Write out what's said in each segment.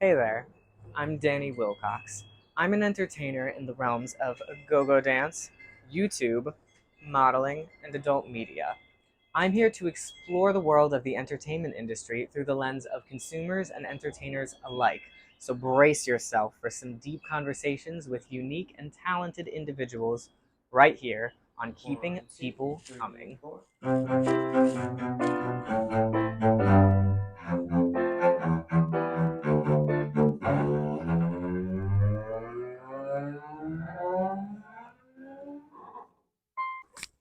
Hey there, I'm Danny Wilcox. I'm an entertainer in the realms of go-go dance, YouTube, modeling, and adult media. I'm here to explore the world of the entertainment industry through the lens of consumers and entertainers alike. So brace yourself for some deep conversations with unique and talented individuals right here on Keeping People Coming.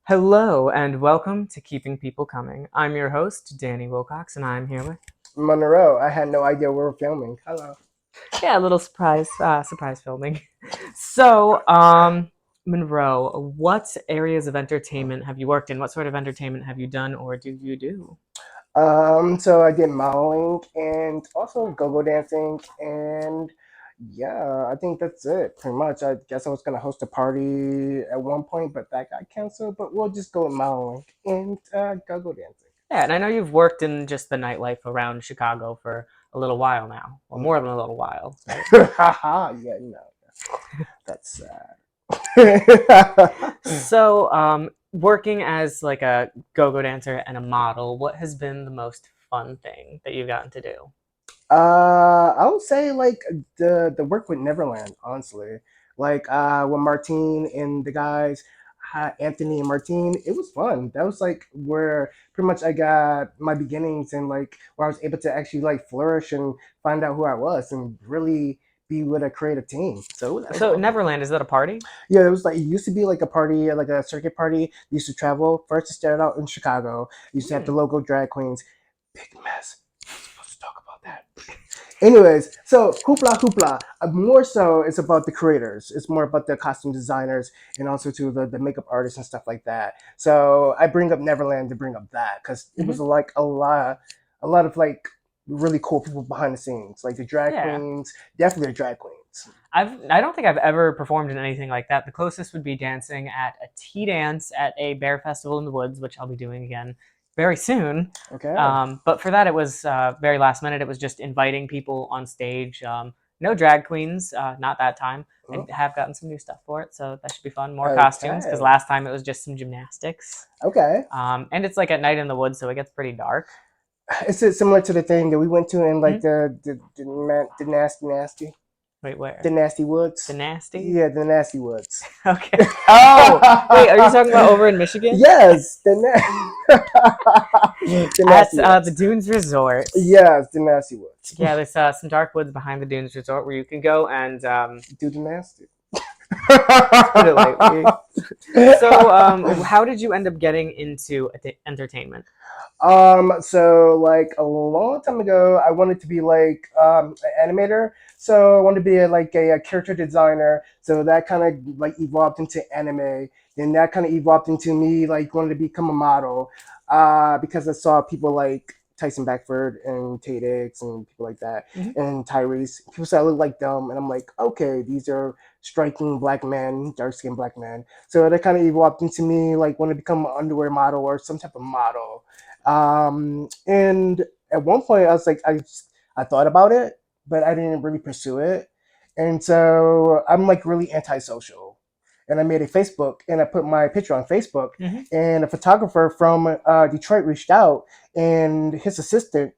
Hello and welcome to Keeping People Coming. I'm your host, Danny Wilcox, and I'm here with Monroe. I had no idea we were filming. Hello. a little surprise filming. So, Monroe, what areas of entertainment have you worked in? What sort of entertainment have you done, or do you do? So I did modeling and also go-go dancing, and yeah, I think that's it pretty much. I guess I was gonna host a party at one point, but that got canceled. But we'll just go with modeling and go-go dancing. Yeah, and I know you've worked in just the nightlife around Chicago for a little while now, or more than a little while, right? Haha, yeah, no, that's sad. So, working as like a go-go dancer and a model, what has been the most fun thing that you've gotten to do? I would say like the work with Neverland, honestly. Like with Martine and the guys, Anthony and Martine, it was fun. That was like where pretty much I got my beginnings and like where I was able to actually like flourish and find out who I was and really be with a creative team. So that was So, awesome. Neverland, is that a party? Yeah, it was like it used to be like a party, like a circuit party. They used to travel. First, it started out in Chicago. You used to have the Hmm. local drag queens. Big mess. Not supposed to talk about that. Anyways, so hoopla hoopla. More so, it's about the creators. It's more about the costume designers and also to the makeup artists and stuff like that. So I bring up Neverland to bring up that because it was Hmm. like a lot of like really cool people behind the scenes, like the drag Yeah. queens, definitely the drag queens. I don't think I've ever performed in anything like that. The closest would be dancing at a tea dance at a bear festival in the woods, which I'll be doing again very soon. Okay. But for that, it was very last minute. It was just inviting people on stage. No drag queens, not that time. I Oh, have gotten some new stuff for it, so that should be fun. More costumes, because okay. last time it was just some gymnastics. Okay. And it's like at night in the woods, so it gets pretty dark. Is it similar to the thing that we went to in like Hmm? the nasty Wait, the where? nasty The woods? nasty? Yeah, the nasty woods. Okay. Oh, wait, are you talking about over in Michigan? Yes, the At nasty the woods. Dunes Resort. Yes, the nasty woods. Yeah, there's some dark woods behind the Dunes Resort where you can go and Do the nasty. let's put it lightly. So, how did you end up getting into entertainment? So like a long time ago, I wanted to be like an animator. So I wanted to be a character designer. So that kind of like evolved into anime. Then that kind of evolved into me like wanting to become a model. Because I saw people like Tyson Beckford and Tate Diggs and people like that, Hmm. and Tyrese. People said I look like them, and I'm like, okay, these are striking black men, dark skinned black men. So that kind of evolved into me like want to become an underwear model or some type of model. And at one point, I was like, I thought about it, but I didn't really pursue it. And so I'm like really antisocial. And I made a Facebook and I put my picture on Facebook. Hmm. And a photographer from Detroit reached out and his assistant.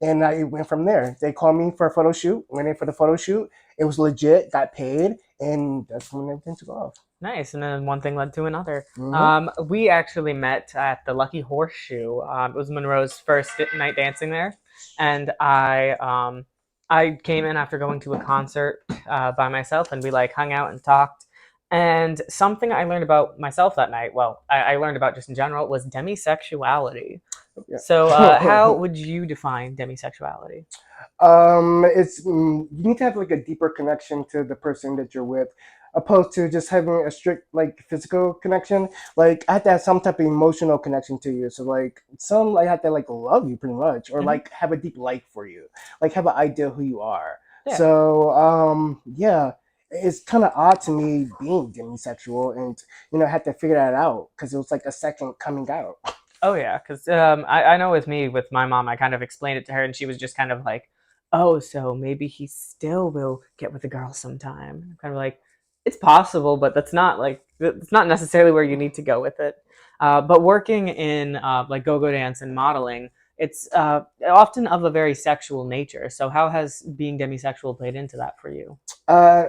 And I went from there. They called me for a photo shoot, went in for the photo shoot. It was legit, got paid, and that's when everything took off. Nice, and then one thing led to another. Hmm. We actually met at the Lucky Horseshoe. It was Monroe's first night dancing there, and I came in after going to a concert by myself, and we like hung out and talked. And something I learned about myself that night, well, I learned about just in general, was demisexuality. So, how Yeah. would you define demisexuality? It's you need to have like a deeper connection to the person that you're with, opposed to just having a strict like physical connection. Like I have to have some type of emotional connection to you. So like some I have to like love you pretty much, or Hmm. like have a deep like for you, like have an idea who you are. Yeah. So yeah. It's kind of odd to me being demisexual, and I had to figure that out because it was like a second coming out. Oh yeah, because I know with me with my mom, I kind of explained it to her, and she was just kind of like, oh, so maybe he still will get with a girl sometime. I'm kind of like, it's possible, but that's not necessarily where you need to go with it. But working in like go-go dance and modeling, it's often of a very sexual nature. So how has being demisexual played into that for you? Uh,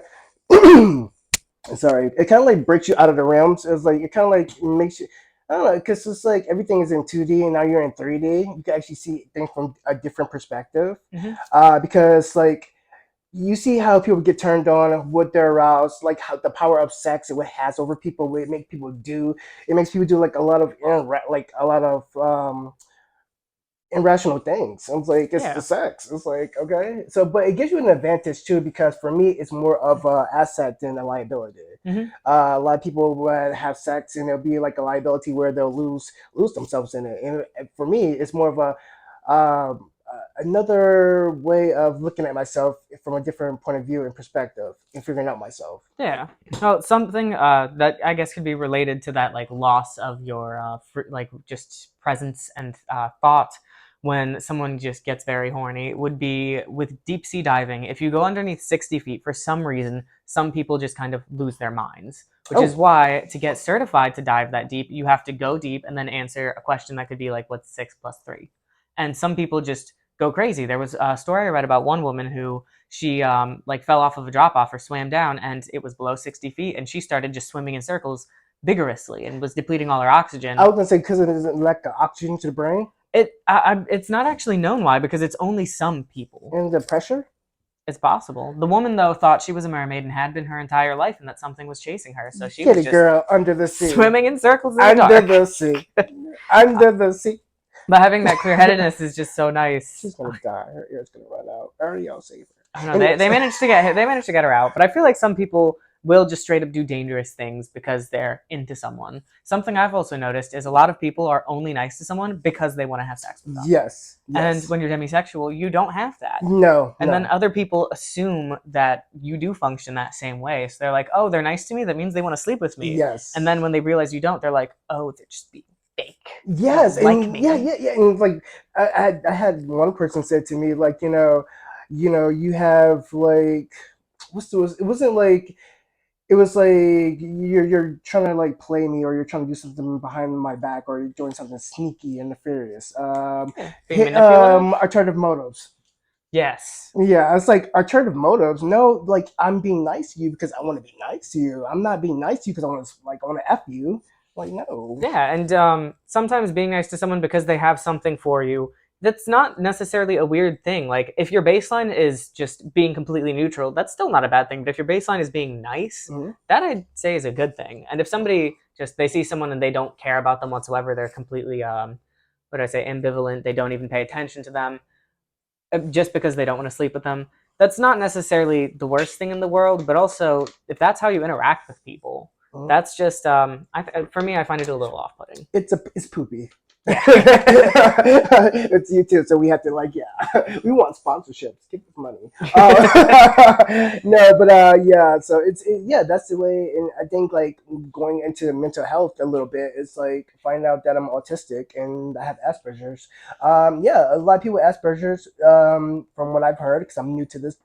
sorry, it kind of like breaks you out of the realms. It's like it kind of like makes you. I don't know, because it's like everything is in 2D and now you're in 3D. You can actually see things from a different perspective. Hmm. Because like you see how people get turned on, what they're aroused, like how the power of sex and what it has over people, what it makes people do. It makes people do like a lot of like a lot of irrational things. I was like, it's the Yeah. sex. It's like, okay. So, but it gives you an advantage too, because for me, it's more of a asset than a liability. Hmm. A lot of people would have sex and it'll be like a liability where they'll lose themselves in it. And for me, it's more of a another way of looking at myself from a different point of view and perspective and figuring out myself. Yeah. Well, something that I guess could be related to that, like loss of your like just presence and thought when someone just gets very horny, would be with deep sea diving. If you go underneath 60 feet, for some reason, some people just kind of lose their minds. Which is Oh, why to get certified to dive that deep, you have to go deep and then answer a question that could be like, "What's 6 plus 3?" And some people just go crazy. There was a story I read about one woman who she like fell off of a drop off or swam down and it was below 60 feet and she started just swimming in circles vigorously and was depleting all her I oxygen. was gonna say because it doesn't lack the oxygen to the brain It's not actually known why, because it's only some people. and the pressure. It's possible. The woman though thought she was a mermaid and had been her entire life, and that something was chasing her, so she was Kitty just girl under the sea. swimming in circles in the Under dark. the sea. Under the sea. But having that clear-headedness is just so She's nice. gonna die. Her ear's gonna run out. I already I'll save I her. don't know. Anyways. They managed to get her out, but I feel like some people will just straight up do dangerous things because they're into someone. Something I've also noticed is a lot of people are only nice to someone because they want to have sex with them. Yes. And Yes. when you're demisexual, you don't have that. No. And then No. other people assume that you do function that same way. So they're like, "Oh, they're nice to me. That means they want to sleep with me." And Yes. then when they realize you don't, they're like, "Oh, they're just being fake. They Yes. don't like And yeah, me." yeah, yeah. And like I had one person said to me, like, you have like what's the it wasn't like it was like you're trying to like play me or you're trying to do something behind my back or you're doing something sneaky and nefarious. Yeah, being manipulative. Alternative motives. Yes. Yeah, it's like alternative motives. No, like I'm being nice to you because I want to be nice to you. I'm not being nice to you because I want to f you. Like no. Yeah, and sometimes being nice to someone because they have something for you, that's not necessarily a weird thing. Like, if your baseline is just being completely neutral, that's still not a bad thing. But if your baseline is being nice, Hmm. that I'd say is a good thing. And if somebody just, they see someone and they don't care about them whatsoever, they're completely, what do I say, ambivalent, they don't even pay attention to them, just because they don't want to sleep with them, that's not necessarily the worst thing in the world. But also, if that's how you interact with people, Hmm. that's just for me, I find it a little off-putting. It's poopy. Yeah. It's you too, so we have to like yeah, we want sponsorships. Give us money. No, but yeah, so yeah, that's the way. And I think like going into mental health a little bit is like find out that I'm autistic and I have Asperger's. Yeah, a lot of people with Asperger's, from what I've heard, because I'm new to this,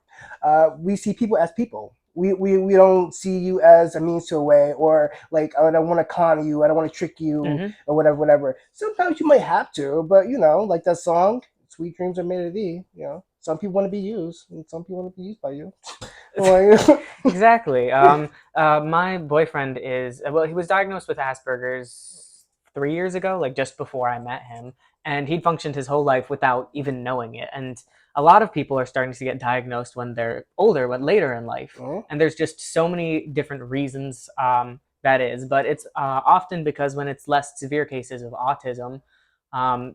we see people as people. We don't see you as a means to a way or like I don't want to con you, I don't want to trick you Hmm. or whatever, whatever. Sometimes you might have to, but like that song, "Sweet Dreams Are Made of Thee." Some people want to be used, and some people want to be used by you. Like, Exactly. My boyfriend is well. He was diagnosed with Asperger's 3 years ago, like just before I met him, and he'd functioned his whole life without even knowing it. And a lot of people are starting to get diagnosed when they're older, but later in life. mm, And there's just so many different reasons that is, but it's often because when it's less severe cases of autism,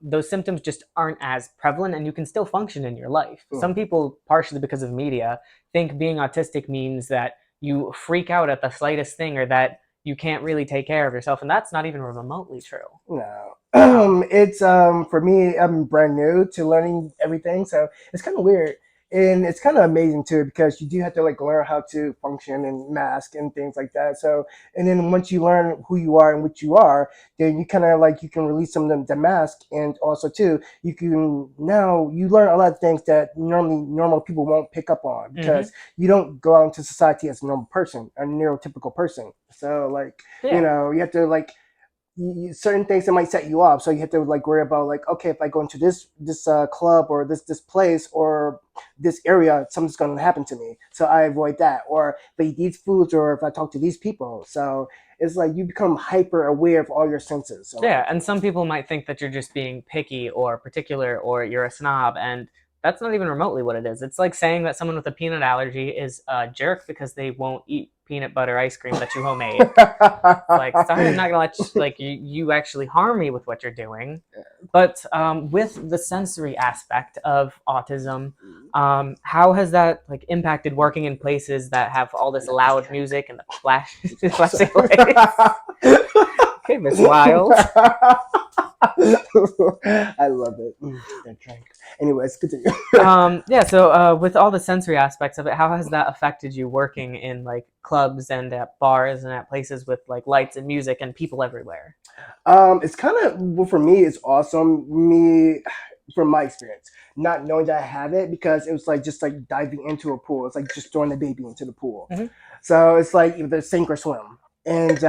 those symptoms just aren't as prevalent, and you can still function in your life. Some mm, people, partially because of media, think being autistic means that you freak out at the slightest thing or that you can't really take care of yourself, and that's not even remotely true. no. Um, It's for me, I'm brand new to learning everything, so it's kind of weird. And it's kind of amazing too because you do have to like learn how to function and mask and things like that. So and then once you learn who you are and what you are, then you kind of like you can release some of them the mask, and also too you can now you learn a lot of things that normally normal people won't pick up on Mm-hmm. because you don't go out into society as a normal person, a neurotypical person. So like Yeah. you have to like certain things that might set you off. So you have to like worry about like, okay, if I go into this club or this place or this area, something's going to happen to me. So I avoid that. Or if I eat these foods or if I talk to these people. So it's like you become hyper aware of all your senses. So Yeah, like, and some people might think that you're just being picky or particular or you're a snob, and that's not even remotely what it is. It's like saying that someone with a peanut allergy is a jerk because they won't eat peanut butter ice cream that you homemade. It's like, sorry, I'm not gonna let you actually harm me with what you're doing. But with the sensory aspect of autism, how has that like impacted working in places that have all this not this loud drink. music and the flashing lights? Okay, Miss Wild. I love it. That drink. Anyways, continue. Yeah, so with all the sensory aspects of it, how has that affected you working in like clubs and at bars and at places with like lights and music and people everywhere? It's kind of well, for me. It's awesome. Me, from my experience, not knowing that I have it because it was like just like diving into a pool. It's like just throwing the baby into the pool. Mm-hmm. So it's like either sink or swim. And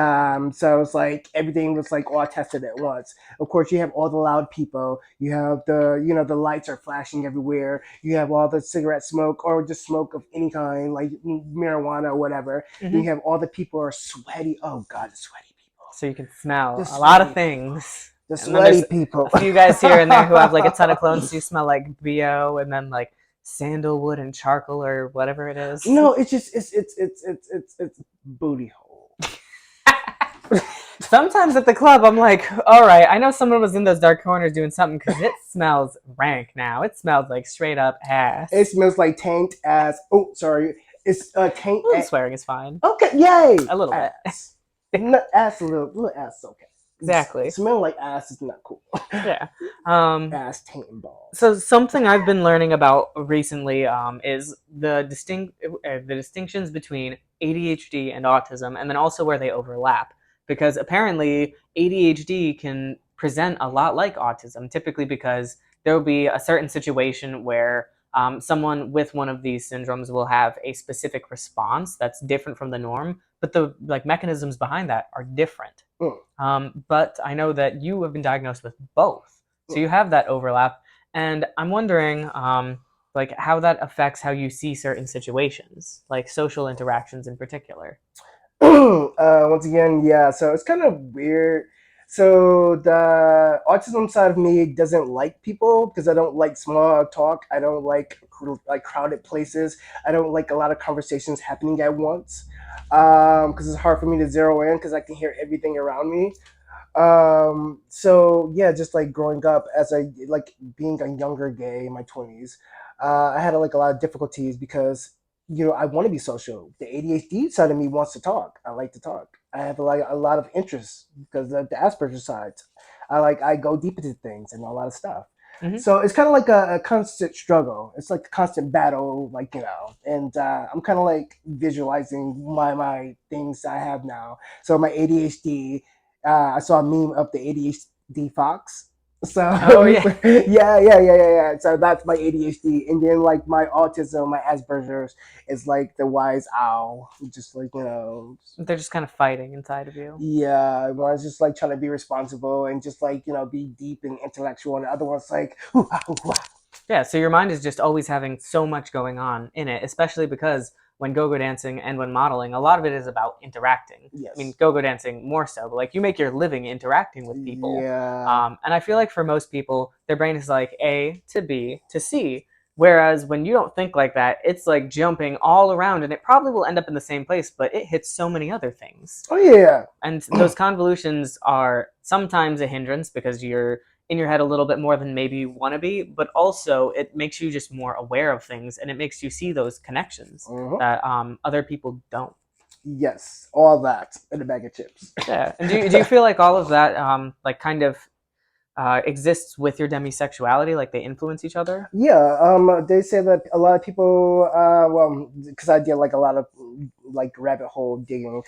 so it's like everything was like all tested at once. Of course, you have all the loud people. You have the lights are flashing everywhere. You have all the cigarette smoke or just smoke of any kind, like marijuana or whatever. Then Mm-hmm. you have all the people are sweaty. Oh God, the sweaty people. So you can smell The a lot of sweaty people. things. The And then sweaty there's people. a few guys here and there who have like a ton of clones. So you smell like BO and then like sandalwood and charcoal or whatever it is. No, it's just it's booty hole. Sometimes at the club, I'm like, all right, I know someone was in those dark corners doing something because it smells rank now. It smells like straight up It ass. smells like taint ass. Oh, sorry. It's taint. A little swearing is fine. Okay, yay. A little bit. Ass. Not ass a little ass. Is okay. Exactly. Smell like ass is not cool. Yeah. Um, Ass taint and balls. so something I've been learning about recently is the distinctions between ADHD and autism, and then also where they overlap. Because apparently ADHD can present a lot like autism, typically because there will be a certain situation where someone with one of these syndromes will have a specific response that's different from the norm, but the like mechanisms behind that are different. Mm, But I know that you have been diagnosed with both, so mm. you have that overlap, and I'm wondering, like how that affects how you see certain situations, like social interactions in particular. Once again, yeah. So it's kind of weird. So the autism side of me doesn't like people because I don't like small talk. I don't like crowded places. I don't like a lot of conversations happening at once because it's hard for me to zero in because I can hear everything around me. So yeah, just like growing up as a like being a younger gay in my 20s, I had like a lot of difficulties because I want to be social. The ADHD side of me wants to talk. I like to talk. I have like a lot of interests because the Asperger side, I go deep into things and a lot of stuff. Hmm. So it's kind of like a constant struggle. It's like a constant battle, like and I'm kind of like visualizing my things I have now. So my ADHD, I saw a meme of the ADHD fox. So Oh yeah, yeah. So that's my ADHD, and then like my autism, my Asperger's is like the wise owl, just like they're just kind of fighting inside of you. yeah. One's just like trying to be responsible and just like be deep and intellectual, and the other one's like hoo-ha, hoo-ha. Yeah, so your mind is just always having so much going on in it, especially because when go-go dancing and when modeling, a lot of it is about interacting. I mean, Yes, go-go dancing more so, but like you make your living interacting with people. yeah. And I feel like for most people, their brain is like A to B to C. Whereas when you don't think like that, it's like jumping all around and it probably will end up in the same place, but it hits so many other things. Oh yeah. And those convolutions are sometimes a hindrance because you're in your head a little bit more than maybe you want to be, but also it makes you just more aware of things and it makes you see those connections Uh-huh. that other people don't. Yes, all that in a bag of chips. Yeah. And do you feel like all of that, like kind of exists with your demisexuality, like they influence each other? Yeah, they say that a lot of people, well, because I did like a lot of like rabbit hole digging.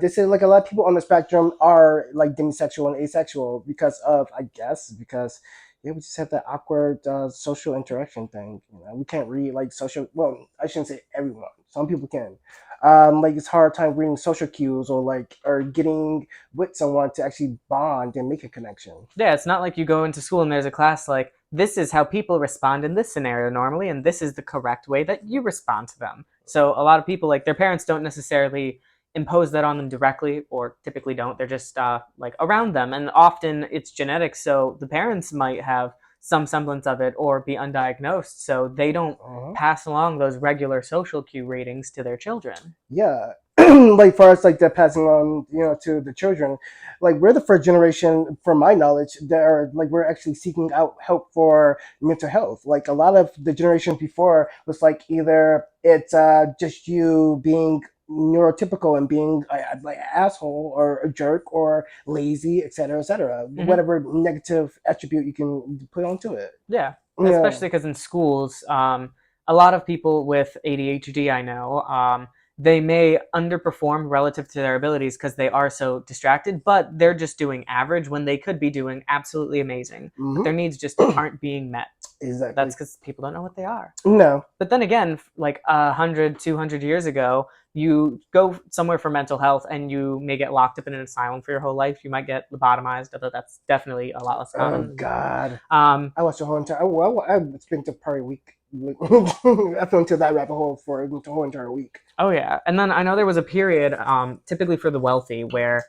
They say like a lot of people on the spectrum are like demisexual and asexual because of, I guess, because yeah, we just have that awkward social interaction thing. You know, we can't read like social. Well, I shouldn't say everyone. Some people can. Like it's hard time reading social cues or like or getting with someone to actually bond and make a connection. Yeah, it's not like you go into school and there's a class like, this is how people respond in this scenario normally, and this is the correct way that you respond to them. So a lot of people, like their parents don't necessarily impose that on them directly, or typically don't. They're just like around them, and often it's genetic. So the parents might have some semblance of it or be undiagnosed, so they don't Uh-huh. pass along those regular social cue ratings to their children. Yeah. Like for us, like that passing on, you know, to the children, like we're the first generation, from my knowledge, that are like we're actually seeking out help for mental health. Like a lot of the generations before was like either it's just you being neurotypical and being like an asshole or a jerk or lazy, etc., etc. Mm-hmm. Whatever negative attribute you can put onto it. Yeah, Yeah. especially because in schools, a lot of people with ADHD, I know, they may underperform relative to their abilities because they are so distracted, but they're just doing average when they could be doing absolutely amazing. But Hmm. their needs just aren't being met. But Exactly. that's because people don't know what they are. No. But then again, like 100, 200 years ago, you go somewhere for mental health and you may get locked up in an asylum for your whole life. You might get lobotomized, although that's definitely a lot less Oh common. God. Um, I watched the whole entire. Well, I spent a probably a week. I fell into that rabbit hole for the whole entire week. Oh yeah, and then I know there was a period, typically for the wealthy, where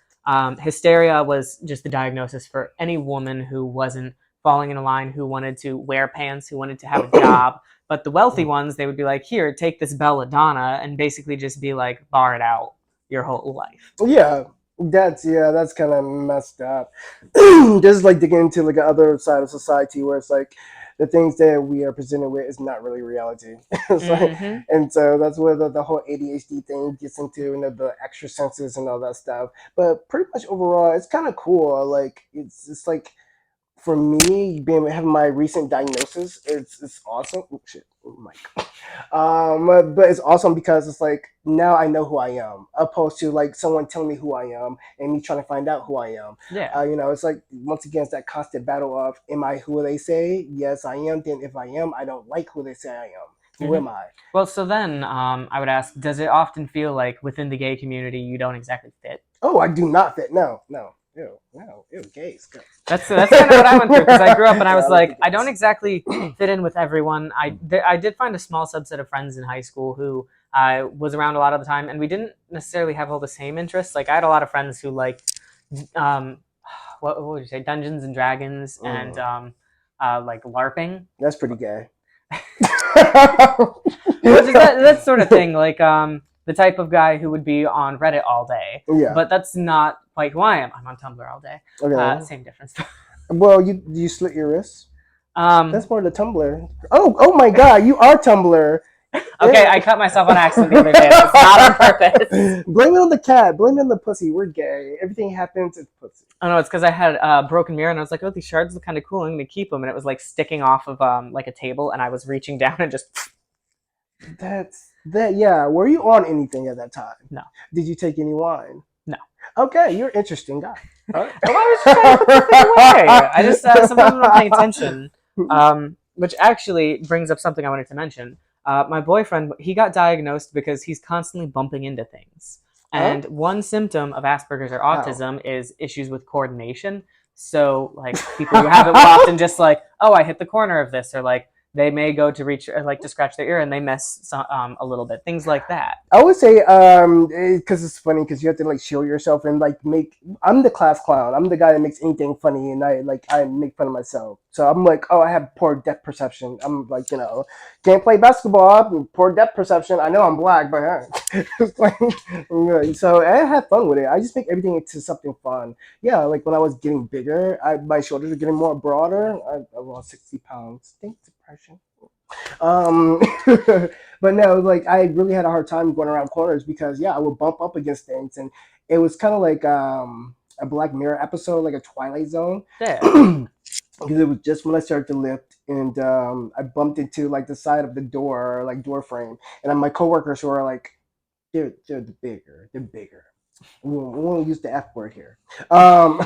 hysteria was just the diagnosis for any woman who wasn't falling in a line, who wanted to wear pants, who wanted to have a job. But the wealthy ones, they would be like, "Here, take this belladonna," and basically just be like, "Bar it out your whole life." Yeah, that's kind of messed up. Just like digging into like the other side of society where it's like the things that we are presented with is not really reality. It's like, Mm-hmm. and so that's where the whole ADHD thing gets into, you know, the extra senses and all that stuff. But pretty much overall, it's kind of cool. Like it's like for me being having my recent diagnosis, it's awesome. Oh, shit, oh my but it's awesome because it's like now I know who I am, opposed to like someone telling me who I am and me trying to find out who I am. Yeah. You know, it's like once again it's that constant battle of am I who they say? Yes, I am. Then if I am, I don't like who they say I am. Who Mm-hmm. am I? Well, so then I would ask, does it often feel like within the gay community you don't exactly fit? Oh, I do not fit. No, no. Ew, no, ew, gays. Gross. That's kind of what I went through because I grew up and I Yeah, I was like the like, I don't gays. exactly fit in with everyone. I did find a small subset of friends in high school who I was around a lot of the time, and we didn't necessarily have all the same interests. Like I had a lot of friends who liked, um, what would you say, Dungeons and Dragons and Mm, like LARPing, that's pretty gay. which is that sort of thing. Like the type of guy who would be on Reddit all day, Yeah. but that's not quite who I am. I'm on Tumblr all day. Okay. Same difference. Well, you slit your wrist. um, That's more the Tumblr. Oh my God! You are Tumblr. Okay, Yeah. I cut myself on accident the other day. It's not on purpose. Blame it on the cat. Blame it on the pussy. We're gay. Everything happens. It's pussy. Oh no, it's because I had a broken mirror and I was like, oh, these shards look kind of cool. I'm gonna keep them, and it was like sticking off of like a table, and I was reaching down and just That's that. Yeah. Were you on anything at that time? no, Did you take any wine? no. Okay, you're an interesting guy. All right. Well, I was just trying to put something away. I just sometimes I'm not paying attention. Which actually brings up something I wanted to mention. My boyfriend, he got diagnosed because he's constantly bumping into things. Huh? And one symptom of Asperger's or Ow. autism is issues with coordination. So, like, people who have it will often just like, oh, I hit the corner of this, or like, they may go to reach, or like, to scratch their ear and they miss a little bit. Things like that. I would say, because it's funny because you have to like shield yourself and like make. I'm the class clown. I'm the guy that makes anything funny, and I make fun of myself. So I'm like, oh, I have poor depth perception. I'm like, you know, can't play basketball. Poor depth perception. I know I'm black, but it's like, yeah, so I have fun with it. I just make everything into something fun. Yeah, like when I was getting bigger, my shoulders were getting more broader. I lost 60 pounds. Thanks, depression. Um, but no, like I really had a hard time going around corners because yeah, I would bump up against things, and it was kind of like a Black Mirror episode, like a Twilight Zone. Yeah. Because it was just when I started to lift, and I bumped into like the side of the door, like door frame, and then my coworkers were like, they're they're bigger. We won't use the F word here. Um,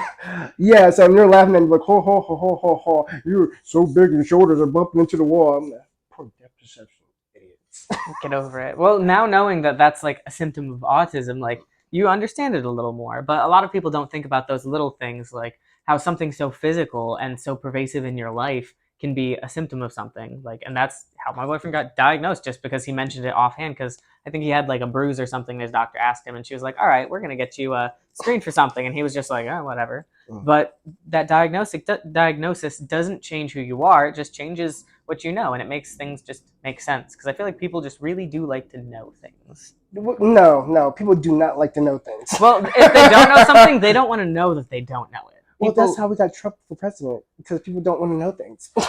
yeah, so they're laughing and like, ho ho ho ho ho ho, you're so big, your shoulders are bumping into the wall. I'm like, poor depth perception, idiots. Get over it. Well, now knowing that that's like a symptom of autism, like you understand it a little more. But a lot of people don't think about those little things, like how something so physical and so pervasive in your life can be a symptom of something. Like, and that's how my boyfriend got diagnosed, just because he mentioned it offhand. Because I think he had like a bruise or something. His doctor asked him, and she was like, "All right, we're gonna get you screened for something," and he was just like, "Oh, whatever." Mm. But that diagnosis doesn't change who you are; it just changes what you know, and it makes things just make sense. Because I feel like people just really do like to know things. No, people do not like to know things. Well, if they don't know something, they don't want to know that they don't know it. Well, that's People, how we got Trump for president, because people don't want to know things. they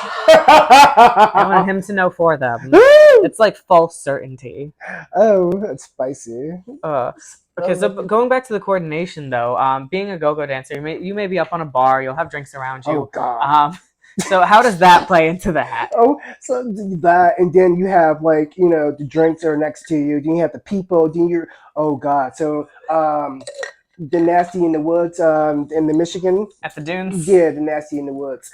wanted him to know for them. It's like false certainty. Oh, that's spicy. Uh, okay, Oh, so going back to the coordination though, being a go-go dancer, you may be up on a bar, you'll have drinks around oh you. God. So how does that play into that? Oh, so that, and then you have like the drinks are next to you. Then you have the people. Then you're oh God. So the nasty in the woods in the Michigan. At the dunes? Yeah, the nasty in the woods.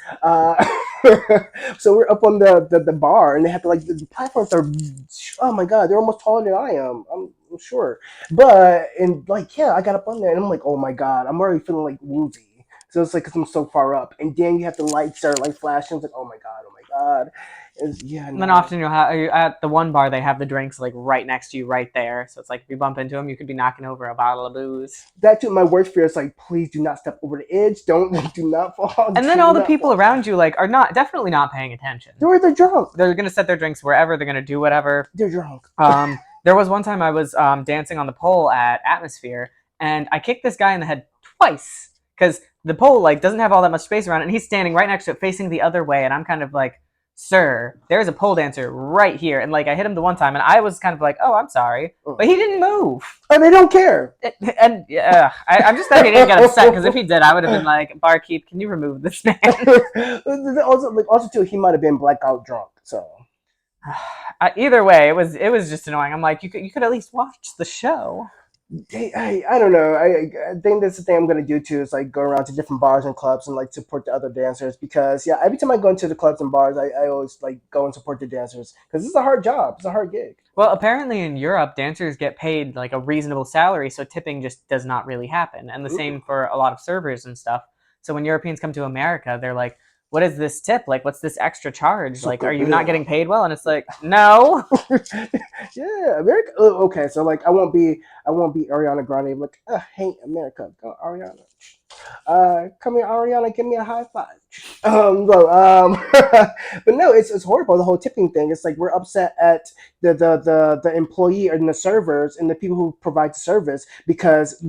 So we're up on the bar, and they have to like the platforms are. Oh my God, they're almost taller than I am. I'm sure, but and like yeah, I got up on there, and I'm like, oh my God, I'm already feeling like woozy. So it's like because I'm so far up, and then you have the lights start like flashing. It's like oh my God, yeah, And then no. often you'll have at the one bar they have the drinks like right next to you, right there. So it's like if you bump into them, you could be knocking over a bottle of booze. That too, my worst fear is like, please do not step over the edge. Don't do not fall. And then Do all the not people fall. around you like are not definitely not paying attention. They're drunk. They're gonna set their drinks wherever. They're gonna do whatever. They're drunk. There was one time I was dancing on the pole at Atmosphere, and I kicked this guy in the head twice because the pole like doesn't have all that much space around it, and he's standing right next to it, facing the other way, and I'm kind of like, "Sir, there's a pole dancer right here," and like I hit him the one time, and I was kind of like, "Oh, I'm sorry," but he didn't move, And they don't care. and yeah, I'm just glad he didn't get upset because if he did, I would have been like, "Barkeep, can you remove this man?" Also too, he might have been blackout drunk. So Either way, it was just annoying. I'm like, you could at least watch the show. I don't know. I think that's the thing I'm gonna do too is like go around to different bars and clubs and like support the other dancers because yeah, every time I go into the clubs and bars, I always like go and support the dancers because it's a hard job. It's a hard gig. Well, apparently in Europe, dancers get paid like a reasonable salary, so tipping just does not really happen. And the Ooh. same for a lot of servers and stuff. So when Europeans come to America, they're like, "What is this tip? Like, what's this extra charge? Like, are you not getting paid well?" And it's like, "No." Yeah, America. Oh, okay, so like I won't be Ariana Grande. I'm like, hey, America, go Ariana. Come here, Ariana, give me a high five. No, but no, it's horrible. The whole tipping thing. It's like we're upset at the employee and the servers and the people who provide the service because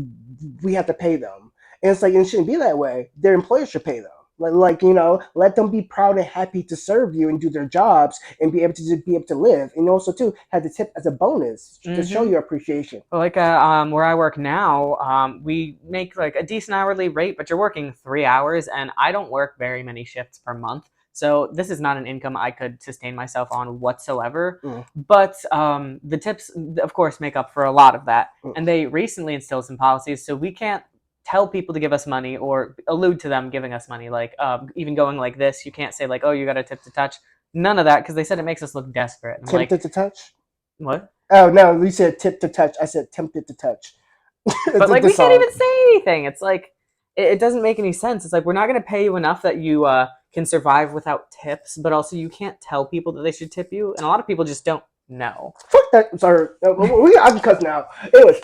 we have to pay them. And it's like it shouldn't be that way. Their employer should pay them. Let them be proud and happy to serve you and do their jobs and be able to live. And also too have the tip as a bonus to show Mm-hmm. your appreciation. Like where I work now, we make like a decent hourly rate, but you're working 3 hours, and I don't work very many shifts per month. So this is not an income I could sustain myself on whatsoever. Mm, But the tips, of course, make up for a lot of that. mm. And they recently instilled some policies, so we can't tell people to give us money or allude to them giving us money. Like even going like this, you can't say like, "Oh, you got a tip to touch." None of that because they said it makes us look desperate. And I'm like, Tempted to touch? what? Oh no, you said tip to touch. I said tempted to touch. But It's like like the we can't song. even say anything. It's like it doesn't make any sense. It's like we're not going to pay you enough that you can survive without tips, but also you can't tell people that they should tip you, and a lot of people just don't know. Fuck that. I'm sorry. I can cuss now. Anyways,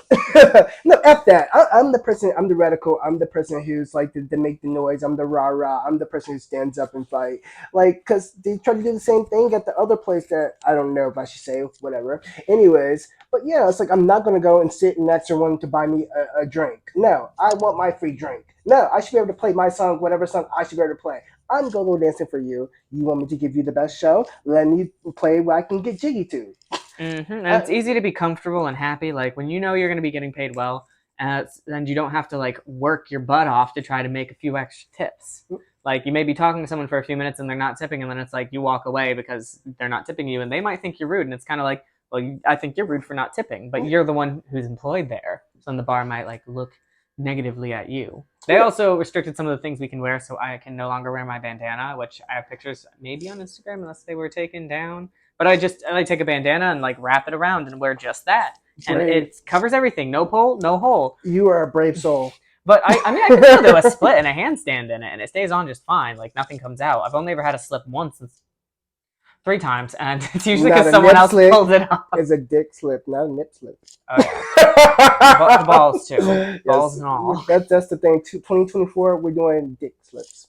no, F that. I'm the person. I'm the radical. I'm the person who's like to make the noise. I'm the rah rah. I'm the person who stands up and fight. Like, cause they try to do the same thing at the other place that I don't know if I should say whatever. Anyways, but yeah, it's like I'm not gonna go and sit and ask someone to buy me a drink. No, I want my free drink. No, I should be able to play my song, whatever song I should be able to play. I'm go-go dancing for you. You want me to give you the best show? Let me play what I can get jiggy to. And Uh, it's easy to be comfortable and happy, like when you know you're going to be getting paid well, and you don't have to like work your butt off to try to make a few extra tips. Like you may be talking to someone for a few minutes and they're not tipping, and then it's like you walk away because they're not tipping you, and they might think you're rude, and it's kind of like, well, I think you're rude for not tipping, but you're the one who's employed there, so then the bar might like look negatively at you. They also restricted some of the things we can wear, so I can no longer wear my bandana, which I have pictures maybe on Instagram unless they were taken down. But I take a bandana and like wrap it around and wear just that, and Brave. it covers everything. No pull, no hole. You are a brave soul. But I mean, I can still do a split and a handstand in it, and it stays on just fine. Like nothing comes out. I've only ever had a slip once, and 3 times, and it's usually Not because a someone nip else slip. pulled it off. It's a dick slip, not a nip slip. Oh yeah, the balls too, balls Yes, and all. that's the thing. 2024, we're doing dick slips.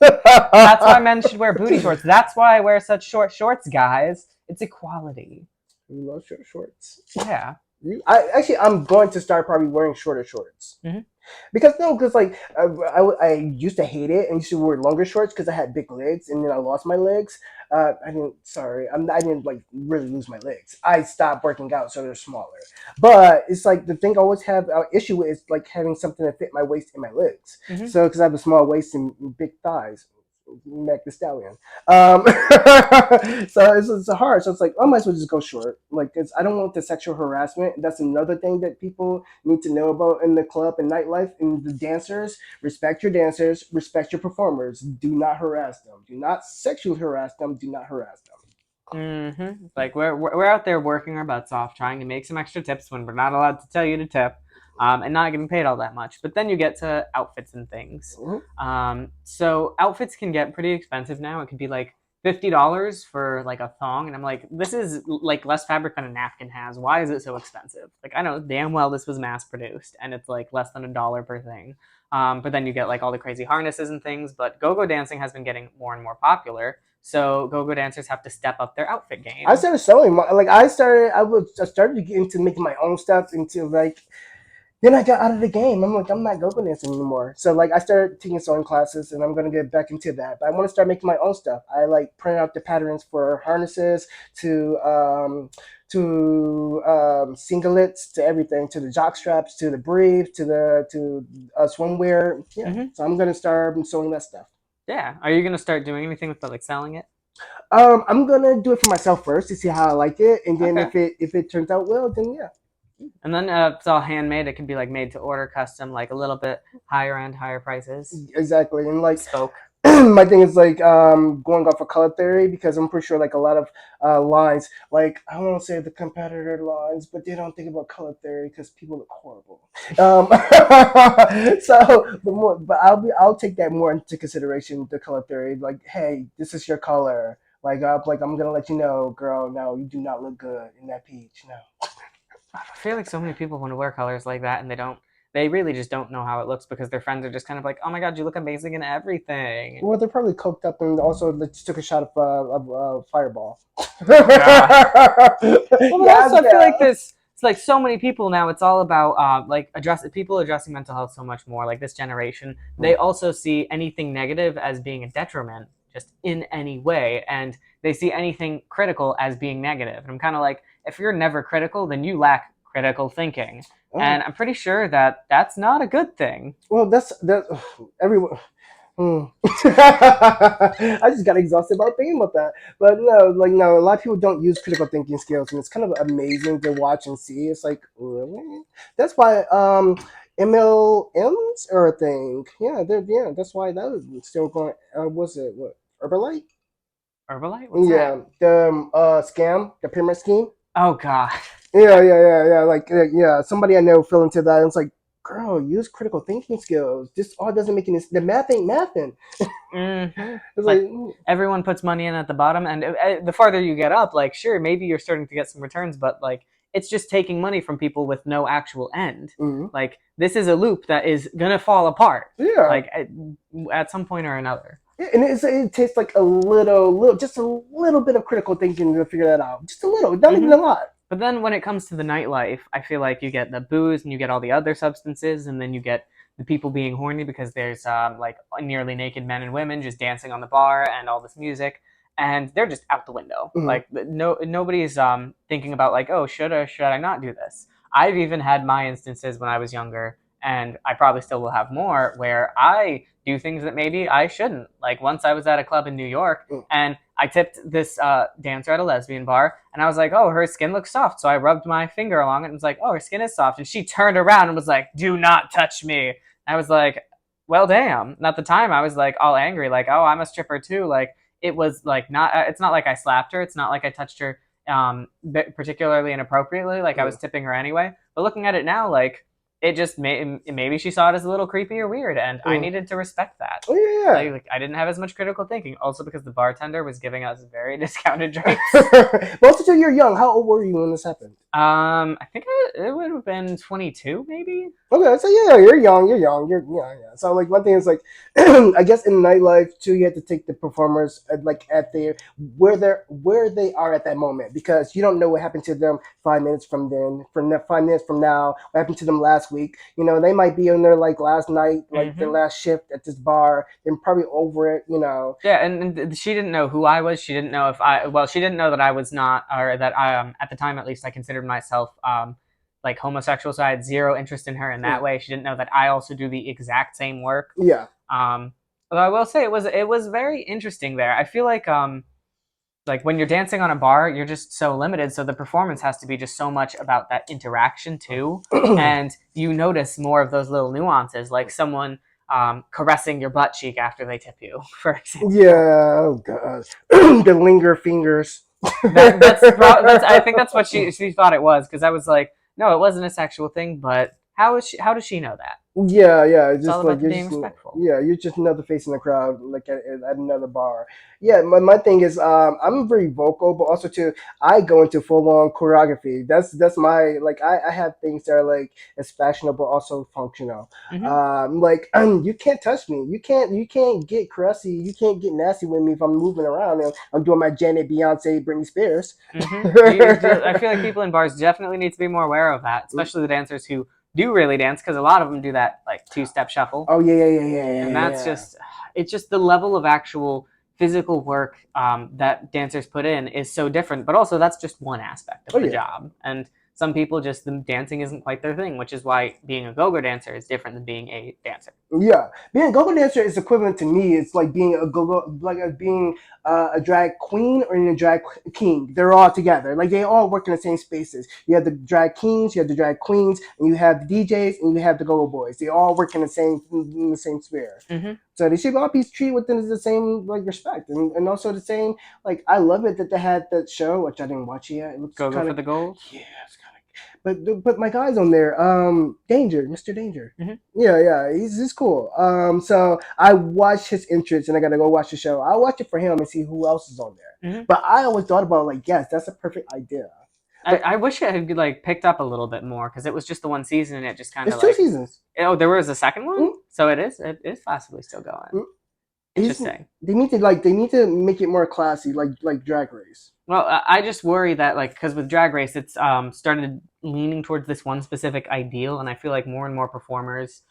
That's why men should wear booty shorts. That's why I wear such short shorts, guys. It's equality. You love short shorts. Yeah. I'm going to start probably wearing shorter shorts. Mm-hmm. Because like I used to hate it and used to wear longer shorts because I had big legs, and then I lost my legs. I didn't like really lose my legs. I stopped working out, so they're smaller. But it's like the thing I always have issue with is like having something to fit my waist and my legs. Mm-hmm. So because I have a small waist and big thighs. Mac the Stallion. So it's hard. So it's like I might as well just go short. Like I don't want the sexual harassment. That's another thing that people need to know about in the club and nightlife. And the dancers, respect your dancers, respect your performers. Do not harass them. Do not sexually harass them. Do not harass them. Mm-hmm. Like we're out there working our butts off, trying to make some extra tips when we're not allowed to tell you to tip, and not getting paid all that much. But then you get to outfits and things. Mm-hmm. So outfits can get pretty expensive now. It could be like $50 for like a thong, and I'm like, this is like less fabric than a napkin has. Why is it so expensive? Like I know damn well this was mass produced, and it's like less than $1 per thing. But then you get like all the crazy harnesses and things. But go-go dancing has been getting more and more popular. So go-go dancers have to step up their outfit game. I started sewing. I started to get into making my own stuff into like. Then I got out of the game. I'm like, I'm not go-go dancing anymore. So like, I started taking sewing classes, and I'm gonna get back into that. But I want to start making my own stuff. I like print out the patterns for harnesses to singlets to everything, to the jock straps, to the briefs, to swimwear. Yeah. Mm-hmm. So I'm gonna start sewing that stuff. Yeah. Are you gonna start doing anything with like selling it? I'm gonna do it for myself first to see how I like it, and then Okay. if it turns out well, then yeah. And then it's all handmade. It can be like made to order, custom, like a little bit higher end, higher prices. Exactly, and like Spoke. my thing is like going off of color theory because I'm pretty sure like a lot of lines, like I won't say the competitor lines, but they don't think about color theory because people look horrible. So but I'll take that more into consideration, the color theory. Like, hey, this is your color. Like I'm gonna let you know, girl. No, you do not look good in that peach. No. I feel like so many people want to wear colors like that, and they don't. They really just don't know how it looks because their friends are just kind of like, "Oh my god, you look amazing in everything." Well, they're probably coked up and also they just took a shot of Fireball. Yeah. Well, but Yeah, also I feel yeah. like this. It's like so many people now. It's all about like people addressing mental health so much more. Like this generation, they also see anything negative as being a detriment, just in any way, and they see anything critical as being negative. And I'm kind of like, if you're never critical, then you lack critical thinking. Oh, And I'm pretty sure that that's not a good thing. well, that everyone. I just got exhausted about thinking about that. But no, a lot of people don't use critical thinking skills, and it's kind of amazing to watch and see. It's like, really? That's why MLMs are a thing. Yeah, that's why that was still going. Was it what Herbalife? Herbalife? What's that? Yeah, the scam, the pyramid scheme. Oh god. Yeah. Yeah, somebody I know fell into that. And it's like, girl, use critical thinking skills. This all doesn't make any. The math ain't mathing. Mm-hmm. It's Like like, everyone puts money in at the bottom, and the farther you get up, like sure, maybe you're starting to get some returns, but like it's just taking money from people with no actual end. mm-hmm. Like this is a loop that is gonna fall apart. Yeah. Like at some point or another. Yeah, and it takes like just a little bit of critical thinking to figure that out. Just a little, not even a lot. But then when it comes to the nightlife, I feel like you get the booze and you get all the other substances, and then you get the people being horny because there's like nearly naked men and women just dancing on the bar and all this music, and they're just out the window. Mm-hmm. Like nobody's thinking about like, oh, should I not do this? I've even had my instances when I was younger, and I probably still will have more, where I do things that maybe I shouldn't. Like once I was at a club in New York, Mm. and I tipped this dancer at a lesbian bar, and I was like, "Oh, her skin looks soft." So I rubbed my finger along it, and was like, "Oh, her skin is soft." And she turned around and was like, "Do not touch me." I was like, "Well, damn." And at the time, I was like all angry, like, "Oh, I'm a stripper too." Like it was like not. It's not like I slapped her. It's not like I touched her particularly inappropriately. Like I Mm. was tipping her anyway. But looking at it now, like it just maybe she saw it as a little creepy or weird, and I Mm. needed to respect that. Oh yeah. Like I didn't have as much critical thinking. Also because the bartender was giving us very discounted drinks. But also, too, you're young. How old were you when this happened? I think it would have been 22, maybe. Okay, so yeah, you're young, you're yeah, yeah. So like one thing is like, I guess in nightlife too, you have to take the performers like at their where they are at that moment because you don't know what happened to them 5 minutes from then, from 5 minutes from now, what happened to them last week. You know, they might be in their like last night, like their Mm-hmm. last shift at this bar. They're probably over it. You know. Yeah, and she didn't know who I was. She didn't know if I. Well, she didn't know that I was not, or that I at the time at least I considered myself like homosexual. So I had zero interest in her in that Mm. way. She didn't know that I also do the exact same work. Yeah. Um, although I will say it was very interesting there. I feel like when you're dancing on a bar, you're just so limited. So the performance has to be just so much about that interaction too, and you notice more of those little nuances, like someone caressing your butt cheek after they tip you, for example. Yeah. Oh god. The linger fingers. That's I think that's what she thought it was because I was like, no, it wasn't a sexual thing, but how does she know that? Yeah, yeah, It's all just like about you're being just respectful. yeah, you're just another face in the crowd, like at another bar. Yeah, my thing is, I'm very vocal, but also too, I go into full on choreography. That's my like, I have things that are like as fashionable, also functional. Hmm. Like you can't touch me, you can't get crusty, you can't get nasty with me if I'm moving around and I'm doing my Janet, Beyonce, Britney Spears. Hmm. I feel like people in bars definitely need to be more aware of that, especially the dancers who do really dance, because a lot of them do that like two-step shuffle, Oh yeah, yeah, yeah, yeah, and yeah, that's yeah. just it's just the level of actual physical work that dancers put in is so different. But also that's just one aspect Oh of the yeah. job, and some people just the dancing isn't quite their thing, which is why being a go-go dancer is different than being a dancer. Yeah, being a go-go dancer is equivalent to me. It's like being a go-go, like being a drag queen or a drag king. They're all together. Like they all work in the same spaces. You have the drag kings, you have the drag queens, and you have the DJs, and you have the go-go boys. They all work in the same sphere. Hmm. So they should all be treated with the same like respect, and also the same like I love it that they had that show which I didn't watch it yet. It looks Go-go kind for of the gold. yeah, it's kind but my guy's on there. Danger, Mr. Danger. Hmm. Yeah, yeah, he's cool. So I watched his entrance, and I gotta go watch the show. I'll watch it for him and see who else is on there. Hmm. But I always thought about like, yes, that's a perfect idea. But I wish it had like picked up a little bit more because it was just the one season and it just kind it's of two like, seasons. oh, there was a second one, Mm, so it is possibly still going. mm. He's, Interesting. they need to make it more classy, like Drag Race. Well, I just worry that like because with Drag Race, it's started leaning towards this one specific ideal, and I feel like more and more performers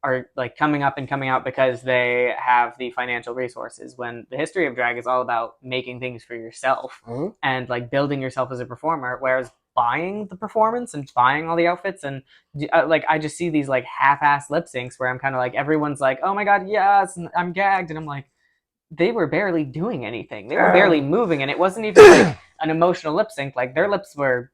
are like coming up and coming out because they have the financial resources. When the history of drag is all about making things for yourself Mhm. and like building yourself as a performer, whereas buying the performance and buying all the outfits and like I just see these like half-ass lip syncs where I'm kind of like everyone's like, oh my god, yes, and I'm gagged, and I'm like they were barely doing anything. They were barely moving, and it wasn't even like an emotional lip sync. Like their lips were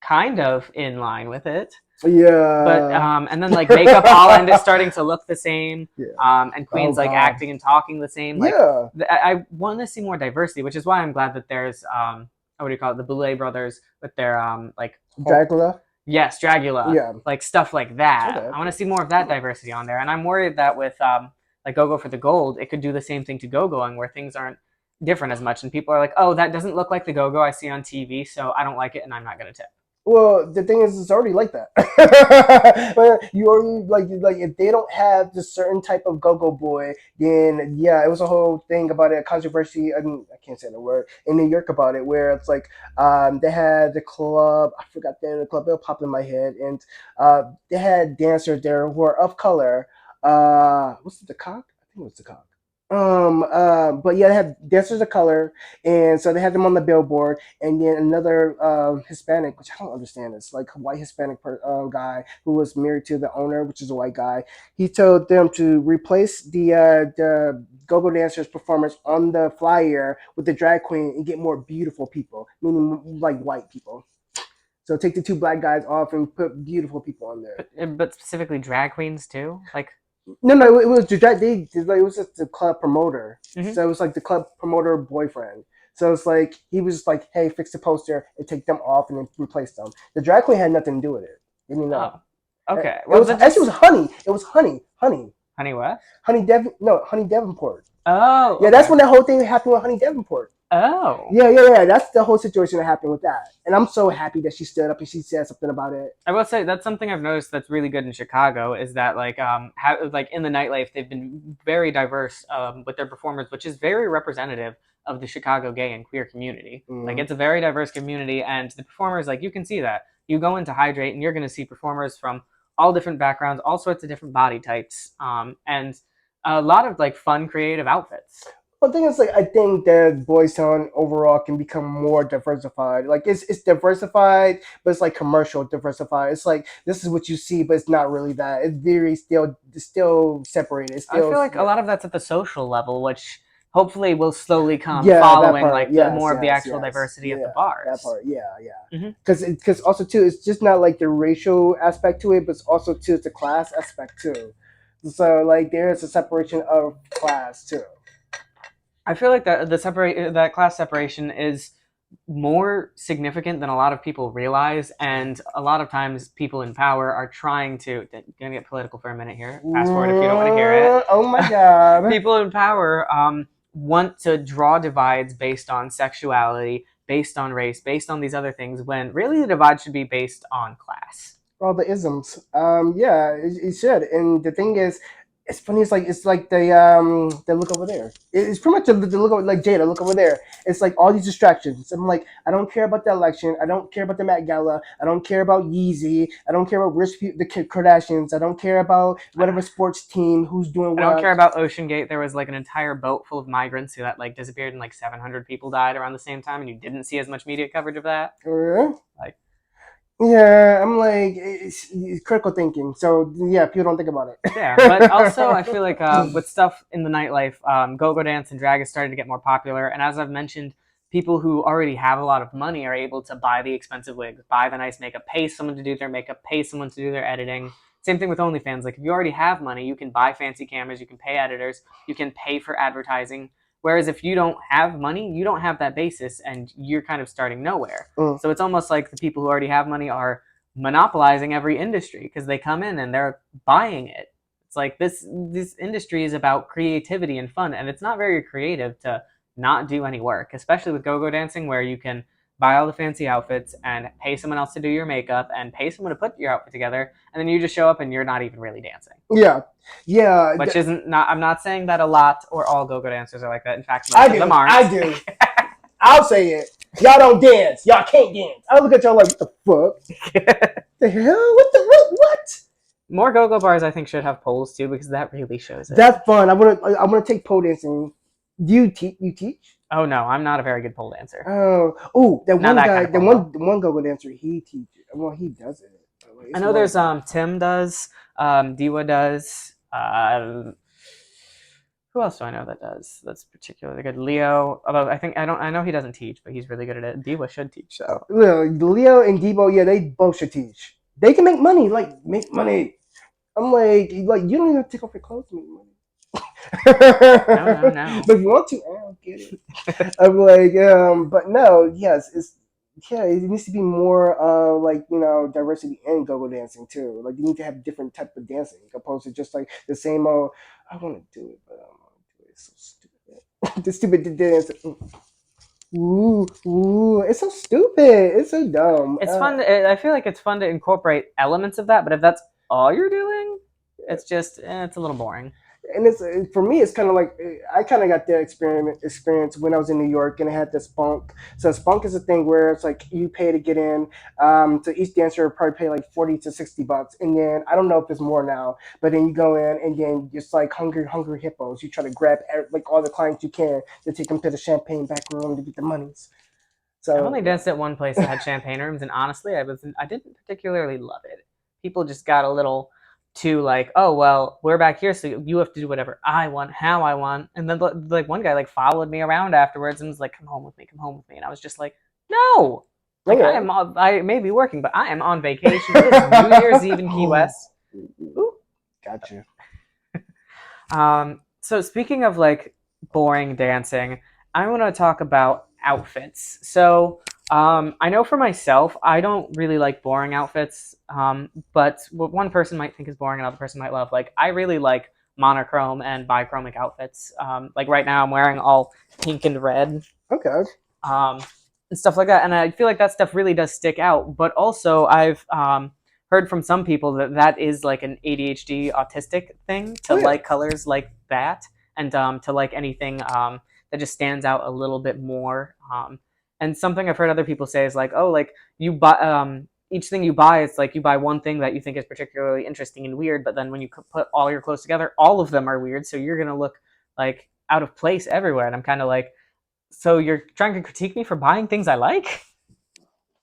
kind of in line with it, but Yeah. and then like makeup all ended starting to look the same, Yeah. and Oh Queen's like God. acting and talking the same. Like Yeah. I want to see more diversity, which is why I'm glad that there's what do you call it, the Boulet brothers with their like Dracula. yes, Dragula, Yeah. like stuff like that. Okay. I want to see more of that diversity on there, and I'm worried that with like Gogo for the Gold, it could do the same thing to Go-Going, where things aren't different as much, and people are like, "Oh, that doesn't look like the Go-Go I see on TV, so I don't like it, and I'm not gonna tip." Well, the thing is, it's already like that. But you already like if they don't have this certain type of go-go boy, then yeah, it was a whole thing about it, a controversy. I can't say the word in New York about it, where it's like they had the club. I forgot the name of the club. It'll pop in my head, and they had dancers there who are of color. What's it, the cock? I think it was the cock. But yeah, they had dancers of color, and so they had them on the billboard, and then another Hispanic, which I don't understand, it's like a white Hispanic guy who was married to the owner, which is a white guy. He told them to replace the go-go dancers performance on the flyer with the drag queen and get more beautiful people, meaning like white people. So take the two black guys off and put beautiful people on there. But specifically drag queens too. Like, No, no, it was it was just the club promoter. hmm So it was like the club promoter boyfriend. So it's like he was just like, hey, fix the poster and take them off and then replace them. The drag queen had nothing to do with it. I mean, no. oh, okay. It Well, was that actually it was just honey. It was honey, honey what? honey Devonport. Oh, Yeah, that's okay. when that whole thing happened with honey Devonport. Oh, Yeah. That's the whole situation that happened with that. And I'm so happy that she stood up and she said something about it. I will say that's something I've noticed that's really good in Chicago is that like like in the nightlife they've been very diverse with their performers, which is very representative of the Chicago gay and queer community. Like Mm. it's a very diverse community, and the performers like you can see that you go into Hydrate and you're going to see performers from all different backgrounds, all sorts of different body types, and a lot of like fun creative outfits. Well, the thing is, like, I think that Boys Town overall can become more diversified. Like, it's diversified, but it's like commercial diversified. It's like this is what you see, but it's not really that. It's very it's still separated. It's I still feel like a yeah, lot of that's at the social level, which hopefully will slowly come yeah, that following part. like the Yes, more of the yes, actual yes, diversity of the yeah, that bars. part. Yeah. hmm Because also too, it's just not like the racial aspect to it, but it's also too the class aspect too. So like there is a separation of class too. I feel like that class separation is more significant than a lot of people realize, and a lot of times people in power are trying to. Gonna get political for a minute here. Fast forward if you don't want to hear it. Oh my god. People in power want to draw divides based on sexuality, based on race, based on these other things, when really the divide should be based on class. All the isms. Yeah, it should. And the thing is, it's funny. It's like the look over there. It's pretty much the look over, like Jada. Look over there. It's like all these distractions. I'm like, I don't care about the election. I don't care about the Met Gala. I don't care about Yeezy. I don't care about rich people, the Kardashians. I don't care about whatever sports team who's doing I don't care what. about Ocean Gate. There was like an entire boat full of migrants who that like disappeared, and like 700 people died around the same time, and you didn't see as much media coverage of that. Uh, Like, yeah, I'm like it's critical thinking. So yeah, people don't think about yeah, but also I it. feel like with stuff in the nightlife, go-go dance and drag is starting to get more popular. And as I've mentioned, people who already have a lot of money are able to buy the expensive wigs, buy the nice makeup, pay someone to do their makeup, pay someone to do their editing. Same thing with OnlyFans. Like if you already have money, you can buy fancy cameras, you can pay editors, you can pay for advertising. Whereas if you don't have money, you don't have that basis, and you're kind of starting nowhere. Mm. So it's almost like the people who already have money are monopolizing every industry because they come in and they're buying it. It's like this industry is about creativity and fun, and it's not very creative to not do any work, especially with go-go dancing, where you can buy all the fancy outfits and pay someone else to do your makeup and pay someone to put your outfit together, and then you just show up and you're not even really dancing. Yeah, yeah. Which isn't not. I'm not saying that a lot or all go-go dancers are like that. In fact, I most of them do. aren't. I do. I'll say it. Y'all don't dance. Y'all can't dance. I look at y'all like, what the fuck? The hell? What the what? More go-go bars, I think, should have poles too because that really shows it. That's fun. I wanna take pole dancing. Do you teach? You teach? Oh no, I'm not a very good pole dancer. That Not one that kind guy, of pole though. the one go-go dancer, he teaches. Well, he does it. Like, I it's know one there's guy. Tim does, Diwa does. Who else do I know that does? That's particularly good. Leo, although I know he doesn't teach, but he's really good at it. Diwa should teach though. Leo and Debo, yeah, they both should teach. They can make money. Like make money. I'm like you don't even have to take off your clothes to make money. No, no, no. But if you want to, I'll get it. I'm like, but no, yes, it's yeah, it needs to be more like diversity in go-go dancing too. Like you need to have different type of dancing opposed to just like the same old. I want to do it, but I don't want to do it. It's so stupid. The stupid dance. Ooh, it's so stupid. It's so dumb. It's fun. I feel like it's fun to incorporate elements of that, but if that's all you're doing, it's just it's a little boring. and it's for me, it's kind of like I kind of got the experience when I was in New York, and I had the spunk. So spunk is a thing where it's like you pay to get in. So each dancer would probably pay like 40 to 60 bucks, and then I don't know if it's more now, but then you go in and then it's like hungry hippos. You try to grab like all the clients you can to take them to the champagne back room to get the monies. I've So only danced at one place that had champagne rooms, and honestly, I didn't particularly love it. People just got a little too like, oh well, we're back here, so you have to do whatever I want, how I want. And then like one guy like followed me around afterwards and was like, come home with me, and I was just like, no, like okay. I may be working, but I am on vacation. It is New Year's Eve in Key West. Ooh. Gotcha. So speaking of like boring dancing, I want to talk about outfits. So I know for myself, I don't really like boring outfits. But what one person might think is boring, another person might love. Like I really like monochrome and bichromic outfits. Like right now, I'm wearing all pink and red, Okay. um, and stuff like that. And I feel like that stuff really does stick out. But also, I've heard from some people that that is like an ADHD autistic thing to Oh yeah. like colors like that, and to like anything that just stands out a little bit more. And something I've heard other people say is like, oh, like you buy each thing you buy, it's like you buy one thing that you think is particularly interesting and weird, but then when you put all your clothes together, all of them are weird, so you're gonna look like out of place everywhere. And I'm kind of like, so you're trying to critique me for buying things I like?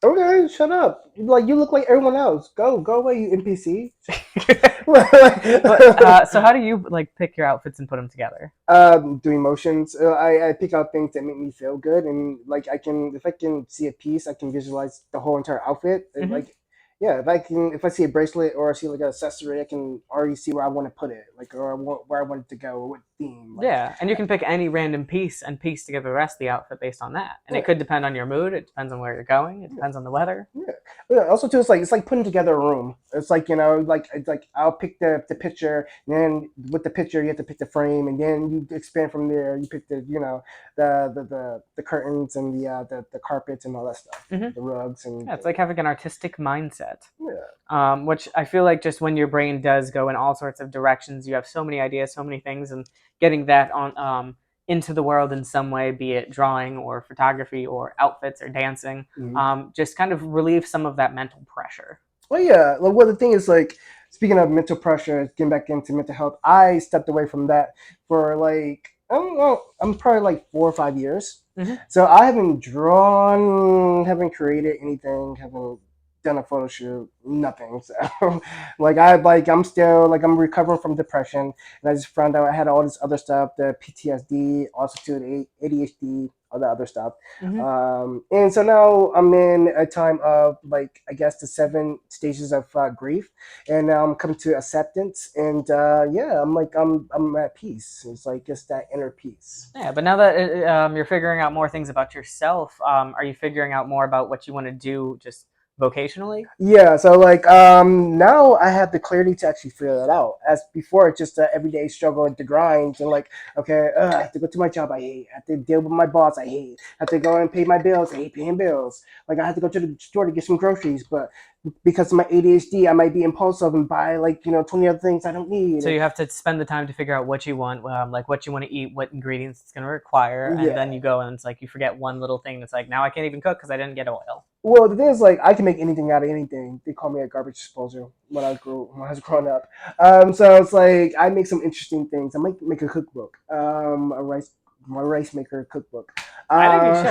Okay, shut up. Like you look like everyone else. Go away, you NPC. But so how do you like pick your outfits and put them together? Doing motions. I pick out things that make me feel good, and like I can, if I can see a piece, I can visualize the whole entire outfit. And, Hmm. like, yeah, if I see a bracelet or I see like an accessory, I can already see where I want to put it, like, or where I want it to go, or what theme. Like, Yeah, and you can pick any random piece and piece together the rest of the outfit based on that. And yeah, it could depend on your mood. It depends on where you're going. It yeah. depends on the weather. Yeah. Yeah. Also, too, it's like putting together a room. It's like like it's like I'll pick the picture, and then with the picture, you have to pick the frame, and then you expand from there. You pick the the curtains and the carpets and all that stuff, Hmm. the rugs and Yeah, it's like having an artistic mindset. yeah. Which I feel like just when your brain does go in all sorts of directions, you have so many ideas, so many things, and getting that on into the world in some way, be it drawing or photography or outfits or dancing, Mhm. just kind of relieve some of that mental pressure. Well, yeah. Like, well, the thing is, like, speaking of mental pressure, getting back into mental health, I stepped away from that for like I don't know. I'm probably like 4 or 5 years. Hmm. So I haven't drawn, haven't created anything, haven't done a photo shoot, nothing. So I'm still like I'm recovering from depression, and I just found out I had all this other stuff, the PTSD, also to the ADHD, all that other stuff. Hmm. And so now I'm in a time of like I guess the 7 stages of grief, and now I'm coming to acceptance, and yeah, I'm at peace. It's like just that inner peace. Yeah, but now that you're figuring out more things about yourself, are you figuring out more about what you want to do just vocationally? Yeah, so like now I have the clarity to actually figure that out. As before, it's just an everyday struggle and the grind, and like okay, I have to go to my job, I hate. I have to deal with my boss, I hate. I have to go and pay my bills, I hate paying bills. Like I have to go to the store to get some groceries, but because of my ADHD, I might be impulsive and buy like 20 other things I don't need. So you have to spend the time to figure out what you want, like what you want to eat, what ingredients it's going to require, and Yeah. then you go and it's like you forget one little thing. That's like now I can't even cook because I didn't get oil. Well, the thing is, like, I can make anything out of anything. They call me a garbage disposal when I was growing up. So it's like I make some interesting things. I might make a cookbook, my rice maker cookbook. I think you Uh,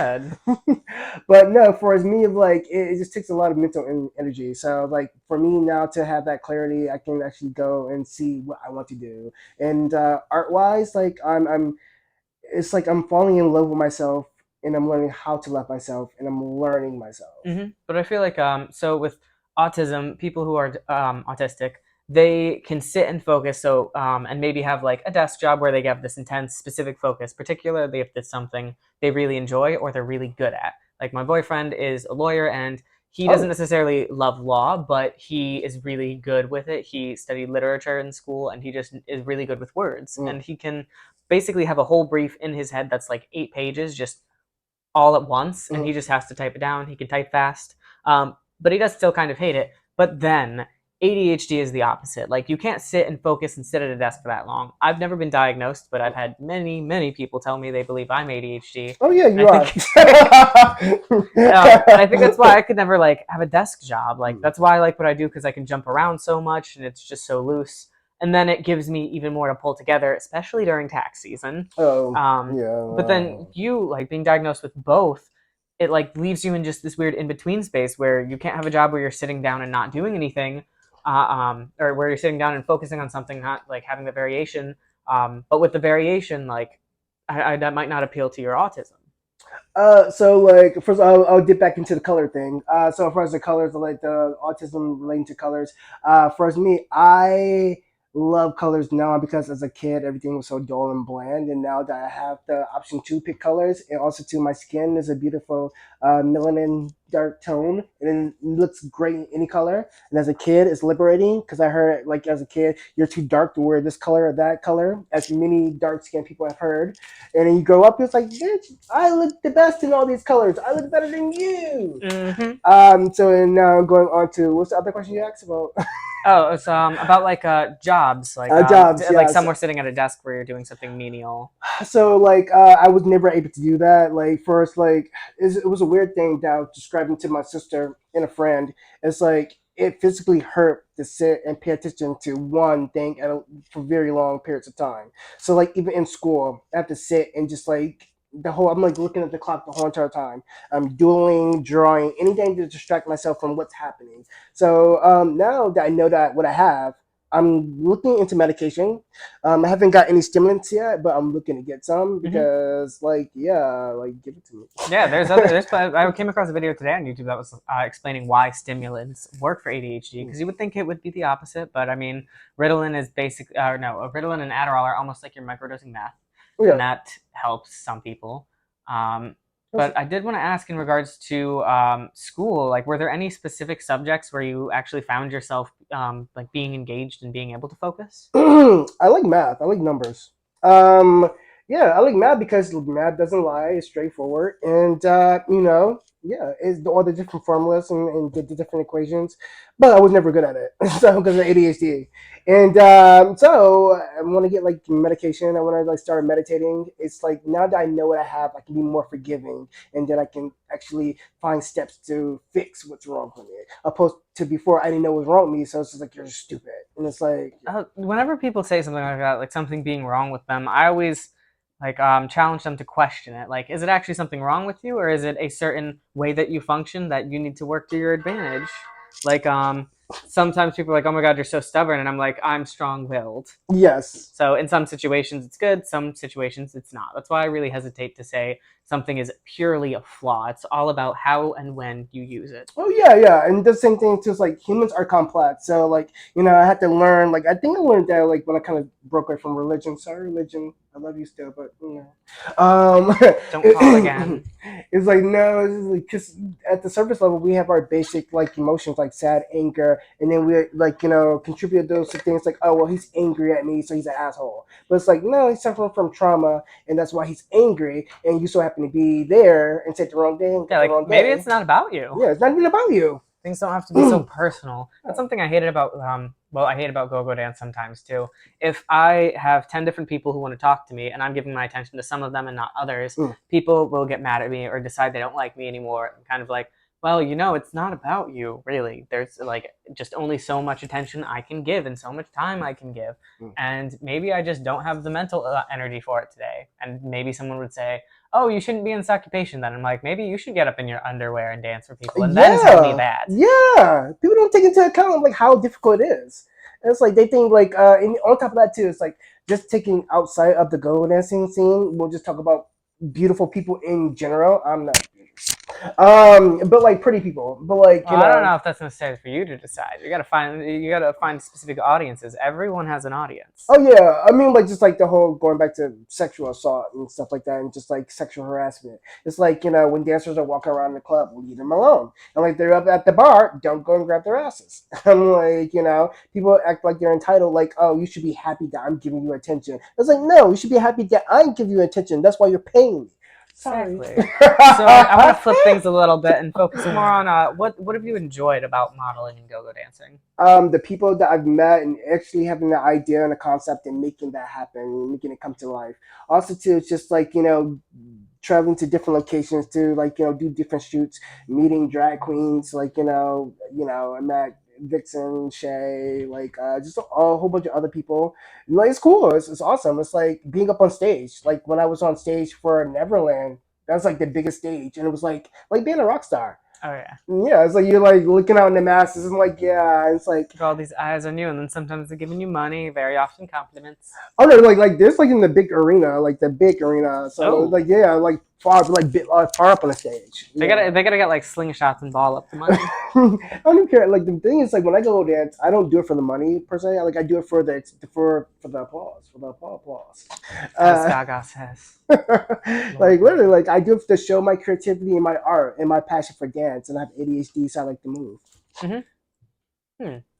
should. but no, for as me, like, it just takes a lot of mental energy. So, like, for me now to have that clarity, I can actually go and see what I want to do. And art wise, like, it's like I'm falling in love with myself, and I'm learning how to love myself, and I'm learning myself. But I feel like so with autism, people who are autistic, they can sit and focus. So and maybe have like a desk job where they have this intense, specific focus, particularly if it's something they really enjoy or they're really good at. Like my boyfriend is a lawyer and he doesn't Oh. necessarily love law, but he is really good with it. He studied literature in school and he just is really good with words. Mm. And he can basically have a whole brief in his head that's like 8 pages, just all at once, and Mhm. he just has to type it down. He can type fast, but he does still kind of hate it. But then ADHD is the opposite. Like you can't sit and focus and sit at a desk for that long. I've never been diagnosed, but I've had many, many people tell me they believe I'm ADHD. Oh yeah, And you I are. think, and I think that's why I could never like have a desk job. Like that's why I like what I do because I can jump around so much and it's just so loose. And then it gives me even more to pull together, especially during tax season. Oh But then yeah. you like being diagnosed with both, it like leaves you in just this weird in between space where you can't have a job where you're sitting down and not doing anything, or where you're sitting down and focusing on something, not like having the variation. But with the variation, like that might not appeal to your autism. So like first I'll dip back into the color thing. So as far as the colors, like the autism relating to colors, for as me, I love colors now because as a kid everything was so dull and bland, and now that I have the option to pick colors, and also to my skin is a beautiful melanin dark tone, and it looks great in any color. And as a kid, it's liberating because I heard like as a kid you're too dark to wear this color or that color, as many dark skinned people have heard. And then you grow up, it's like, bitch, I look the best in all these colors. I look better than you. Mm-hmm. So now going on to what's the other question you asked about? Oh, it's about like jobs, like Jobs, like yes. somewhere sitting at a desk where you're doing something menial. So like I was never able to do that. Like first, like it was a weird thing that I was describing to my sister and a friend. It's like it physically hurt to sit and pay attention to one thing for very long periods of time. So like even in school, I have to sit and just like the whole I'm like looking at the clock the whole entire time. I'm doodling, drawing, anything to distract myself from what's happening. So now that I know that what I have, I'm looking into medication. I haven't got any stimulants yet, but I'm looking to get some Mm-hmm. because, like, yeah, like give it to Yeah, there's other. me. There's. I came across a video today on YouTube that was explaining why stimulants work for ADHD because you would think it would be the opposite, but I mean, Ritalin is basic. No, Ritalin and Adderall are almost like you're microdosing meth, and Yeah. that helps some people. Um, but I did want to ask in regards to school, like, were there any specific subjects where you actually found yourself like being engaged and being able to focus? I like math. I like numbers. Um, yeah, I like math because math doesn't lie. It's straightforward, and yeah, it's all the different formulas and the different equations. But I was never good at it, so because of ADHD, and so I want to get like medication. I want to like start meditating. It's like now that I know what I have, I can be more forgiving, and then I can actually find steps to fix what's wrong with me. Opposed to before, I didn't know what was wrong with me, so it's just like you're stupid, and it's like Whenever people say something like that, like something being wrong with them, I always like challenge them to question it. Like, is it actually something wrong with you, or is it a certain way that you function that you need to work to your advantage? Like, sometimes people are like, "Oh my God, you're so stubborn," and I'm like, "I'm strong-willed." yes. So in some situations it's good, some situations it's not. That's why I really hesitate to say something is purely a flaw. It's all about how and when you use it. Oh yeah, yeah, and the same thing too. Is like humans are complex, so like I had to learn. Like I think I learned that like when I kind of broke away from religion. Sorry, religion, I love you still, but Don't call again. it's like no, it's like because at the surface level we have our basic like emotions like sad, anger, and then we like contribute those to things like oh well he's angry at me so he's an asshole. But it's like no, he's suffering from trauma and that's why he's angry, and you so happen to be there and said the wrong thing Yeah, at the like wrong maybe day. it's not about you. Yeah, it's not even about you. Things don't have to be so personal. That's something I hated about well, I hate about go-go dance sometimes too. If I have 10 different people who want to talk to me and I'm giving my attention to some of them and not others, Mm. people will get mad at me or decide they don't like me anymore. I'm kind of like, well, it's not about you, really. There's like just only so much attention I can give and so much time I can give. Mm. And maybe I just don't have the mental energy for it today. And maybe someone would say, oh, you shouldn't be in this occupation then. I'm like, maybe you should get up in your underwear and dance for people and then tell me Yeah, that. yeah. People don't take into account like how difficult it is. And it's like they think like, and on top of that too, it's like just taking outside of the go dancing scene. We'll just talk about beautiful people in general. I'm not, but like pretty people. But like Well, I don't know if that's necessary for you to decide. You gotta find specific audiences. Everyone has an audience. oh yeah, I mean like just like the whole going back to sexual assault and stuff like that, and just like sexual harassment. It's like when dancers are walking around the club, leave them alone. And like they're up at the bar, don't go and grab their asses. I'm like people act like they're entitled, like oh you should be happy that I'm giving you attention. It's like no, you should be happy that I'm giving you attention. That's why you're paying me. Sorry. Exactly. So I want to flip things a little bit and focus more on what have you enjoyed about modeling and go-go dancing? The people that I've met and actually having the idea and the concept and making that happen, making it come to life. Also, too, it's just like traveling to different locations to like do different shoots, meeting drag queens. Like I met Vixen, Shay, like just a whole bunch of other people. And, like it's cool. It's awesome. It's like being up on stage. Like when I was on stage for Neverland, that was like the biggest stage, and it was like being a rock star. Oh yeah. Yeah, it's like you're like looking out in the masses and like yeah, it's like All these eyes on you, and then sometimes they're giving you money, very often compliments. oh no, like there's like in the big arena, like the big arena. So Oh, like yeah, like far up on the stage. they Yeah. gotta get like slingshots and ball up the money. I don't care. Like the thing is, like when I go dance, I don't do it for the money per se. Like I do it for the applause, for the applause. As Uh, Gaga says. like literally, like I do it to show my creativity and my art and my passion for dance. And I have ADHD, so I like to move.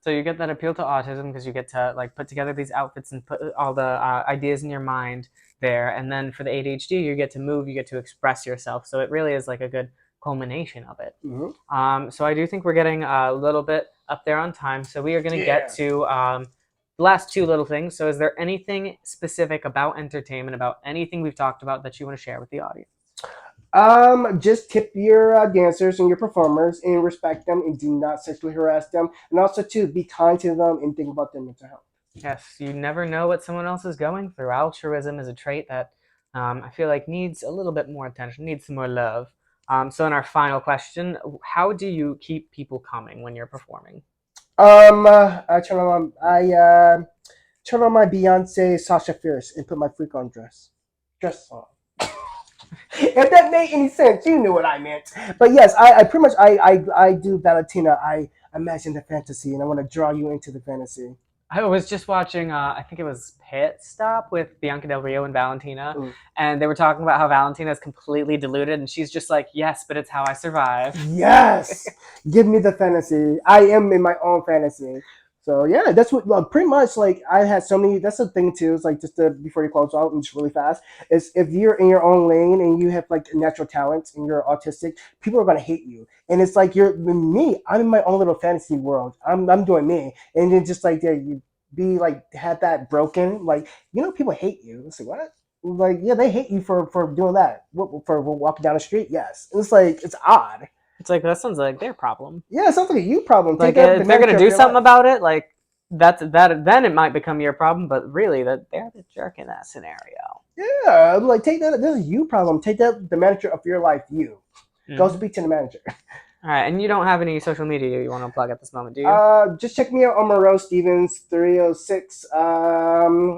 So you get that appeal to autism because you get to like put together these outfits and put all the ideas in your mind there, and then for the ADHD, you get to move, you get to express yourself. So it really is like a good culmination of it. Hmm. So I do think we're getting a little bit up there on time. So we are going to Yeah. get to the last two little things. So is there anything specific about entertainment, about anything we've talked about that you want to share with the audience? Just tip your dancers and your performers and respect them and do not sexually harass them. And also, too, be kind to them and think about their mental health. Yes, you never know what someone else is going through. Altruism is a trait that I feel like needs a little bit more attention, needs some more love. So, in our final question, how do you keep people coming when you're performing? I turn on my Beyonce Sasha Fierce and put my freak on dress on. If that made any sense, you knew what I meant. But yes, I pretty much I do Valentina. I imagine the fantasy and I want to draw you into the fantasy. I was just watching, I think it was Pit Stop with Bianca Del Rio and Valentina, Mm. and they were talking about how Valentina is completely deluded, and she's just like, yes, but it's how I survive. Yes, give me the fantasy. I am in my own fantasy. So yeah, that's what pretty much like I had so many. That's the thing too. It's like just before you close out and just really fast is if you're in your own lane and you have like natural talents and you're autistic, people are gonna hate you. And it's like you're me. I'm in my own little fantasy world. I'm doing me, and then just like yeah, you be like had that broken. Like people hate you. It's like what? Like yeah, they hate you for doing that. For walking down the street. Yes, and it's like it's odd. It's like, that sounds like their problem. Yeah, it sounds like a you problem. Take Like, that the if they're manager gonna of do your something life. about it, like that then it might become your problem. But really, that they're the jerk in that scenario. Yeah, I'm like take that. This is you problem. Take that the manager of your life. You go Mm-hmm. speak to the manager. All right, and you don't have any social media you want to plug at this moment, do you? Just check me out on Monroe Stevens 306.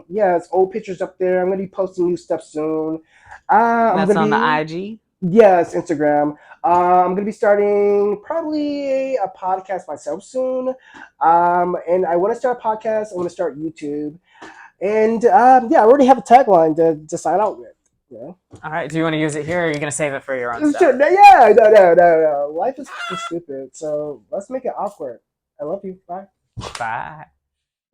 Yeah, it's old pictures up there. I'm gonna be posting new stuff soon. I'm That's gonna on the be IG. yes, Instagram. I'm gonna be starting probably a podcast myself soon. And I want to start a podcast. I want to start YouTube. And yeah, I already have a tagline to sign out with. Yeah. All right, do you want to use it here, or are you gonna save it for your own Sure. stuff? Yeah. No. Life is stupid. So let's make it awkward. I love you. Bye. Bye.